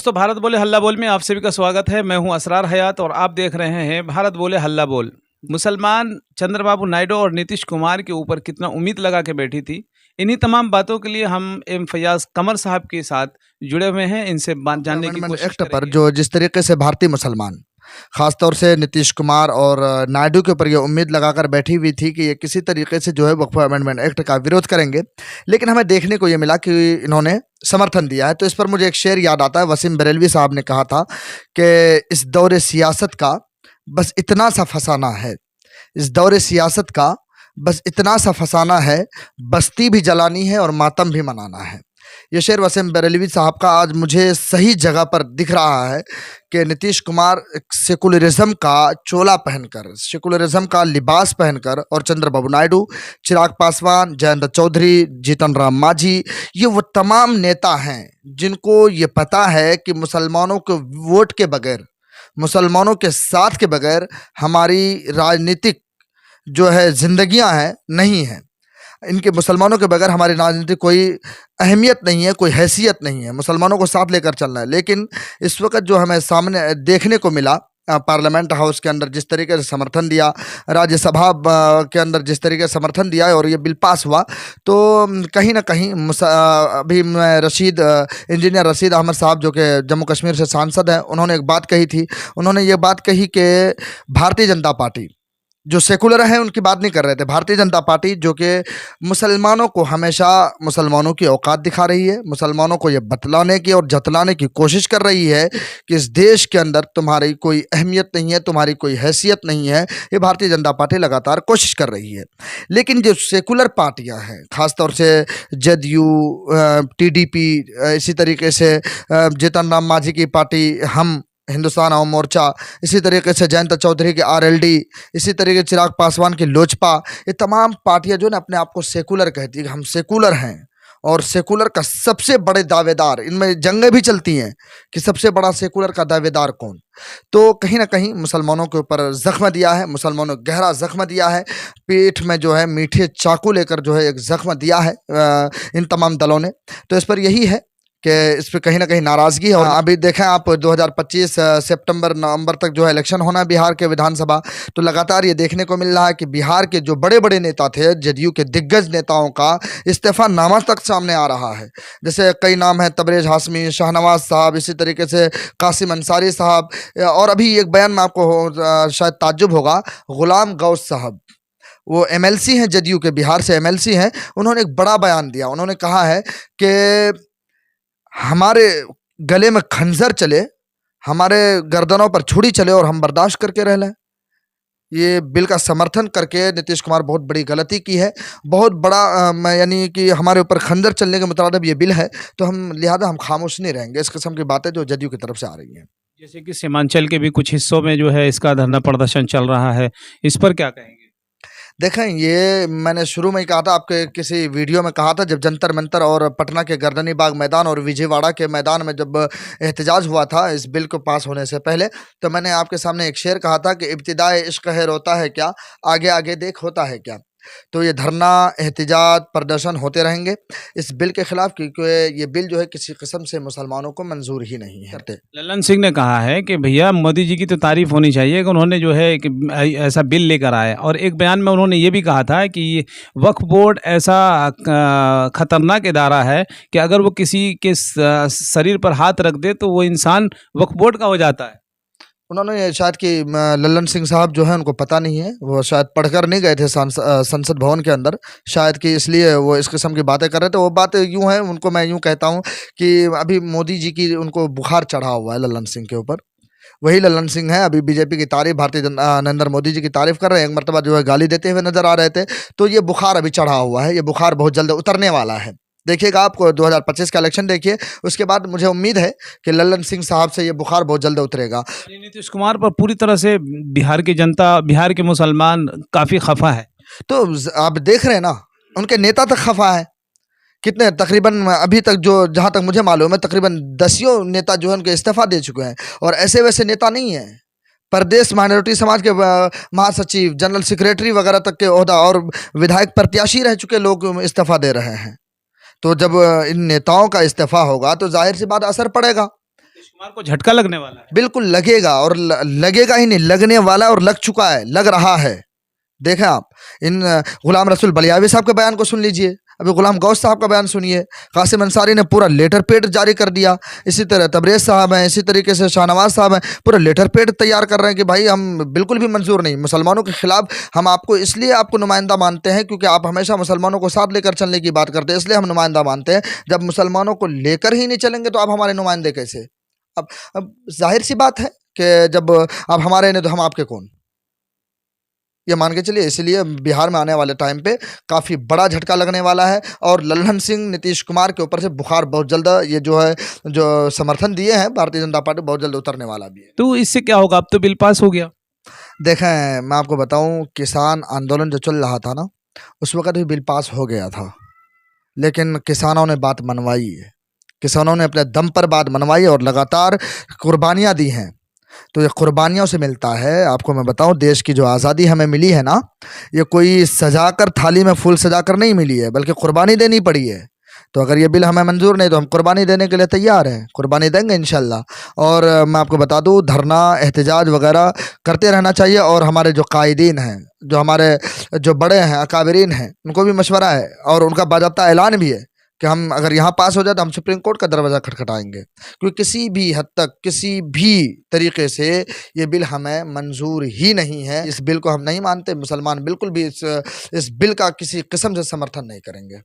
दोस्तों, भारत बोले हल्ला बोल में आप सभी का स्वागत है। मैं हूं असरार हयात और आप देख रहे हैं भारत बोले हल्ला बोल। मुसलमान चंद्रबाबू नायडू और नीतीश कुमार के ऊपर कितना उम्मीद लगा के बैठी थी, इन्हीं तमाम बातों के लिए हम एम फैयाज कमर साहब के साथ जुड़े हुए हैं। इनसे बात जानने की अमेंडमेंट कोशिश एक्ट पर करेंगे। जो जिस तरीके से भारतीय मुसलमान खासतौर से नीतीश कुमार और नायडू के ऊपर ये उम्मीद लगाकर बैठी हुई थी कि ये किसी तरीके से जो है वक्फ अमेंडमेंट एक्ट का विरोध करेंगे, लेकिन हमें देखने को ये मिला कि इन्होंने समर्थन दिया है। तो इस पर मुझे एक शेर याद आता है। वसीम बरेलवी साहब ने कहा था कि इस दौरे सियासत का बस इतना सा फसाना है, इस दौरे सियासत का बस इतना सा फसाना है, बस्ती भी जलानी है और मातम भी मनाना है। ये शेर वसीम बरेलवी साहब का आज मुझे सही जगह पर दिख रहा है कि नीतीश कुमार सेकुलरिज्म का चोला पहनकर, सेकुलरिज्म का लिबास पहनकर, और चंद्रबाबू नायडू, चिराग पासवान, जयंत चौधरी, जीतन राम मांझी, ये वो तमाम नेता हैं जिनको ये पता है कि मुसलमानों के वोट के बगैर, मुसलमानों के साथ के बगैर हमारी राजनीतिक जो है जिंदगियां हैं नहीं हैं। इनके मुसलमानों के बगैर हमारी राजनीति कोई अहमियत नहीं है, कोई हैसियत नहीं है। मुसलमानों को साथ लेकर चलना है। लेकिन इस वक्त जो हमें सामने देखने को मिला, पार्लियामेंट हाउस के अंदर जिस तरीके से समर्थन दिया, राज्यसभा के अंदर जिस तरीके से समर्थन दिया और ये बिल पास हुआ, तो कहीं ना कहीं अभी मैं इंजीनियर रशीद अहमद साहब जो कि जम्मू कश्मीर से सांसद हैं, उन्होंने एक बात कही थी। उन्होंने ये बात कही कि भारतीय जनता पार्टी जो सेकुलर है उनकी बात नहीं कर रहे थे। भारतीय जनता पार्टी जो कि मुसलमानों को हमेशा मुसलमानों की औकात दिखा रही है, मुसलमानों को ये बतलाने की और जतलाने की कोशिश कर रही है कि इस देश के अंदर तुम्हारी कोई अहमियत नहीं है, तुम्हारी कोई हैसियत नहीं है। ये भारतीय जनता पार्टी लगातार कोशिश कर रही है। लेकिन जो सेकुलर पार्टियां हैं, ख़ासतौर से जदयू, टीडीपी, इसी तरीके से जीतन राम मांझी की पार्टी हम हिंदुस्तान आवाम मोर्चा, इसी तरीके से जयंत चौधरी के आरएलडी, इसी तरीके से चिराग पासवान की लोजपा, ये तमाम पार्टियां जो है ना अपने आप को सेकुलर कहती है कि हम सेकुलर हैं। और सेकुलर का सबसे बड़े दावेदार, इनमें जंगें भी चलती हैं कि सबसे बड़ा सेकुलर का दावेदार कौन। तो कहीं ना कहीं मुसलमानों के ऊपर जख्म दिया है, मुसलमानों को गहरा जख्म दिया है, पीठ में जो है मीठे चाकू लेकर जो है एक जख्म दिया है इन तमाम दलों ने। तो इस पर यही है कि इस पर कहीं ना कहीं नाराज़गी है। और अभी देखें आप 2025 सितंबर नवंबर तक जो है इलेक्शन होना है बिहार के विधानसभा, तो लगातार ये देखने को मिल रहा है कि बिहार के जो बड़े बड़े नेता थे, जदयू के दिग्गज नेताओं का इस्तीफानामा तक सामने आ रहा है। जैसे कई नाम हैं, तबरेज हाशमी, शाहनवाज साहब, इसी तरीके से कासिम अंसारी साहब, और अभी एक बयान में आपको शायद ताज्जुब होगा, गुलाम गौस साहब, वो एमएलसी हैं, जदयू के बिहार से एमएलसी हैं। उन्होंने एक बड़ा बयान दिया। उन्होंने कहा है कि हमारे गले में खंजर चले, हमारे गर्दनों पर छुरी चले और हम बर्दाश्त करके रह लें। ये बिल का समर्थन करके नीतीश कुमार बहुत बड़ी गलती की है, बहुत बड़ा यानी कि हमारे ऊपर खंजर चलने के मुताबिक ये बिल है, तो हम लिहाजा हम खामोश नहीं रहेंगे। इस किस्म की बातें जो जदयू की तरफ से आ रही हैं। जैसे कि सीमांचल के भी कुछ हिस्सों में जो है इसका धरना प्रदर्शन चल रहा है, इस पर क्या कहेंगे? देखें, ये मैंने शुरू में ही कहा था, आपके किसी वीडियो में कहा था, जब जंतर मंतर और पटना के गर्दनी बाग मैदान और विजयवाड़ा के मैदान में जब एहतजाज हुआ था इस बिल को पास होने से पहले, तो मैंने आपके सामने एक शेर कहा था कि इब्तिदाए इश्क है रोता है क्या, आगे आगे देख होता है क्या। तो ये धरना, एहतजाज, प्रदर्शन होते रहेंगे इस बिल के खिलाफ, क्योंकि ये बिल जो है किसी किस्म से मुसलमानों को मंजूर ही नहीं है। लल्लन सिंह ने कहा है कि भैया मोदी जी की तो तारीफ होनी चाहिए कि उन्होंने जो है एक ऐसा बिल लेकर आए, और एक बयान में उन्होंने ये भी कहा था कि ये वक्फ बोर्ड ऐसा खतरनाक इदारा है कि अगर वो किसी के शरीर पर हाथ रख दे तो वो इंसान वक्फ बोर्ड का हो जाता है। उन्होंने शायद कि लल्लन सिंह साहब जो है उनको पता नहीं है, वो शायद पढ़कर नहीं गए थे संसद भवन के अंदर, शायद कि इसलिए वो इस किस्म की बातें कर रहे थे। वो बात यूँ है, उनको मैं यूँ कहता हूँ कि अभी मोदी जी की उनको बुखार चढ़ा हुआ है लल्लन सिंह के ऊपर। वही लल्लन सिंह है, अभी बीजेपी की तारीफ, नरेंद्र मोदी जी की तारीफ कर रहे हैं, एक मरतबा जो है गाली देते हुए नजर आ रहे थे। तो ये बुखार अभी चढ़ा हुआ है, ये बुखार बहुत जल्द उतरने वाला है। देखिएगा, आपको 2025 का इलेक्शन देखिए, उसके बाद मुझे उम्मीद है कि लल्लन सिंह साहब से ये बुखार बहुत जल्द उतरेगा। नीतीश कुमार पर पूरी तरह से बिहार की जनता, बिहार के मुसलमान काफ़ी खफा है। तो आप देख रहे हैं ना, उनके नेता तक खफा है। कितने, तकरीबन अभी तक जो, जहाँ तक मुझे मालूम है, तकरीबन 10 नेता जो है उनके इस्तीफा दे चुके हैं। और ऐसे वैसे नेता नहीं हैं, प्रदेश माइनॉरिटी समाज के महासचिव, जनरल सेक्रेटरी वगैरह तक के ओहदा और विधायक प्रत्याशी रह चुके लोग इस्तीफा दे रहे हैं। तो जब इन नेताओं का इस्तीफा होगा तो जाहिर सी बात असर पड़ेगा। कुमार को झटका लगने वाला है। बिल्कुल लगेगा, और लगेगा ही नहीं, लगने वाला और लग चुका है, लग रहा है। देखें आप इन गुलाम रसूल बलियावी साहब के बयान को सुन लीजिए, अभी गुलाम गौस साहब का बयान सुनिए, कासिम अंसारी ने पूरा लेटर पेड जारी कर दिया, इसी तरह तबरेज़ साहब हैं, इसी तरीके से शाहनवाज साहब हैं, पूरा लेटर पेड तैयार कर रहे हैं कि भाई हम बिल्कुल भी मंजूर नहीं, मुसलमानों के खिलाफ हम आपको इसलिए आपको नुमाइंदा मानते हैं क्योंकि आप हमेशा मुसलमानों को साथ लेकर चलने की बात करते हैं, इसलिए हम नुमाइंदा मानते हैं। जब मुसलमानों को लेकर ही नहीं चलेंगे तो आप हमारे नुमाइंदे कैसे? अब जाहिर सी बात है कि जब आप हमारे नहीं तो हम आपके कौन, ये मान के चलिए। इसलिए बिहार में आने वाले टाइम पे काफ़ी बड़ा झटका लगने वाला है, और लल्हन सिंह नीतीश कुमार के ऊपर से बुखार बहुत जल्द, ये जो है जो समर्थन दिए हैं भारतीय जनता पार्टी, बहुत जल्द उतरने वाला भी है। तो इससे क्या होगा? अब तो बिल पास हो गया। देखें मैं आपको बताऊं, किसान आंदोलन जो चल रहा था ना, उस वक्त भी बिल पास हो गया था, लेकिन किसानों ने बात मनवाई है, किसानों ने अपने दम पर बात मनवाई और लगातार कुर्बानियाँ दी हैं। तो ये कुर्बानियों से मिलता है। आपको मैं बताऊं, देश की जो आज़ादी हमें मिली है ना, ये कोई सजा कर थाली में फूल सजा कर नहीं मिली है, बल्कि कुर्बानी देनी पड़ी है। तो अगर ये बिल हमें मंजूर नहीं तो हम कुर्बानी देने के लिए तैयार हैं, कुर्बानी देंगे इंशाल्लाह। और मैं आपको बता दूं, धरना एहतजाज वगैरह करते रहना चाहिए, और हमारे जो कायदीन हैं, जो हमारे जो बड़े हैं अकाबरीन हैं, उनको भी मशवरा है और उनका बाज़ाब्ता ऐलान भी है कि हम अगर यहाँ पास हो जाए तो हम सुप्रीम कोर्ट का दरवाज़ा खटखटाएंगे, क्योंकि किसी भी हद तक किसी भी तरीके से ये बिल हमें मंजूर ही नहीं है। इस बिल को हम नहीं मानते, मुसलमान बिल्कुल भी इस बिल का किसी किस्म से समर्थन नहीं करेंगे।